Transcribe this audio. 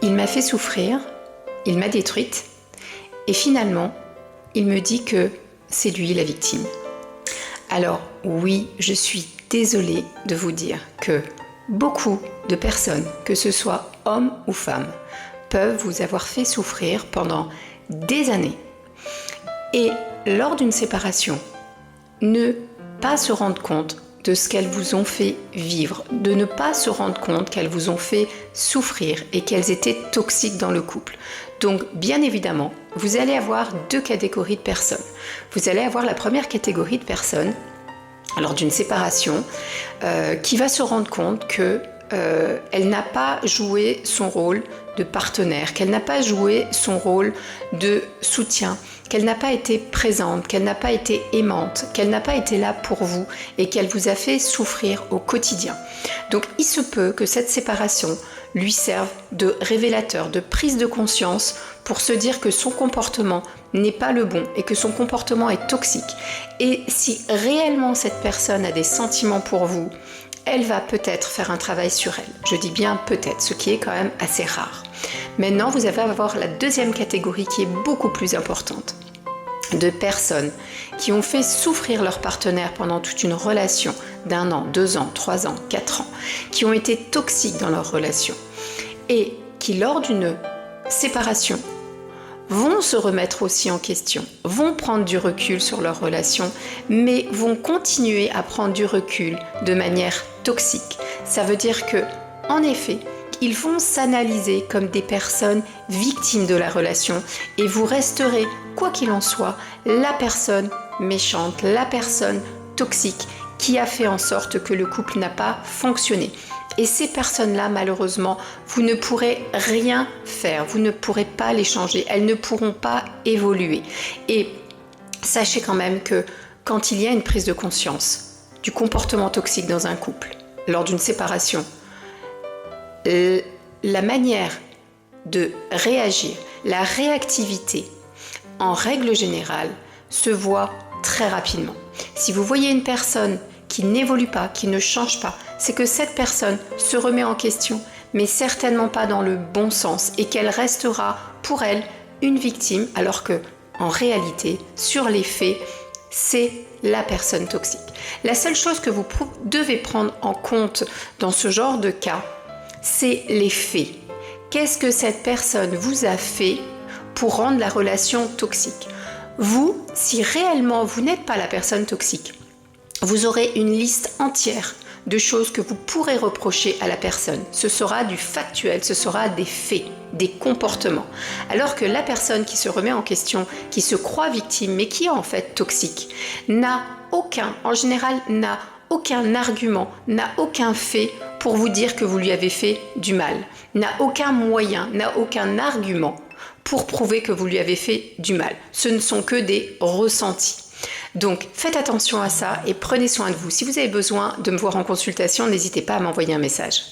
il m'a fait souffrir, il m'a détruite, et finalement, il me dit que c'est lui la victime. Alors oui, je suis désolée de vous dire que beaucoup de personnes, que ce soit hommes ou femmes, peuvent vous avoir fait souffrir pendant des années. Et lors d'une séparation, ne pas se rendre compte de ce qu'elles vous ont fait vivre, de ne pas se rendre compte qu'elles vous ont fait souffrir et qu'elles étaient toxiques dans le couple. Donc, bien évidemment, vous allez avoir deux catégories de personnes. Vous allez avoir la première catégorie de personnes, lors d'une séparation, qui va se rendre compte que elle n'a pas joué son rôle de partenaire, qu'elle n'a pas joué son rôle de soutien, qu'elle n'a pas été présente, qu'elle n'a pas été aimante, qu'elle n'a pas été là pour vous et qu'elle vous a fait souffrir au quotidien. Donc il se peut que cette séparation lui serve de révélateur, de prise de conscience pour se dire que son comportement n'est pas le bon et que son comportement est toxique. Et si réellement cette personne a des sentiments pour vous, elle va peut-être faire un travail sur elle. Je dis bien peut-être, ce qui est quand même assez rare. Maintenant, vous allez avoir la deuxième catégorie qui est beaucoup plus importante. De personnes qui ont fait souffrir leur partenaire pendant toute une relation d'1 an, 2 ans, 3 ans, 4 ans, qui ont été toxiques dans leur relation et qui, lors d'une séparation, vont se remettre aussi en question, vont prendre du recul sur leur relation, mais vont continuer à prendre du recul de manière toxique. Ça veut dire que, en effet, ils vont s'analyser comme des personnes victimes de la relation et vous resterez, quoi qu'il en soit, la personne méchante, la personne toxique qui a fait en sorte que le couple n'a pas fonctionné. Et ces personnes-là, malheureusement, vous ne pourrez rien faire, vous ne pourrez pas les changer, elles ne pourront pas évoluer. Et sachez quand même que quand il y a une prise de conscience du comportement toxique dans un couple, lors d'une séparation, la manière de réagir, la réactivité, en règle générale, se voit très rapidement. Si vous voyez une personne qui n'évolue pas, qui ne change pas, c'est que cette personne se remet en question, mais certainement pas dans le bon sens, et qu'elle restera pour elle une victime, alors que, en réalité, sur les faits, c'est la personne toxique. La seule chose que vous devez prendre en compte dans ce genre de cas, c'est les faits. Qu'est-ce que cette personne vous a fait pour rendre la relation toxique? Vous, si réellement vous n'êtes pas la personne toxique, vous aurez une liste entière de choses que vous pourrez reprocher à la personne. Ce sera du factuel, ce sera des faits, des comportements. Alors que la personne qui se remet en question, qui se croit victime, mais qui est en fait toxique, en général, n'a aucun argument, n'a aucun fait pour vous dire que vous lui avez fait du mal, n'a aucun moyen, n'a aucun argument pour prouver que vous lui avez fait du mal. Ce ne sont que des ressentis. Donc faites attention à ça et prenez soin de vous. Si vous avez besoin de me voir en consultation, n'hésitez pas à m'envoyer un message.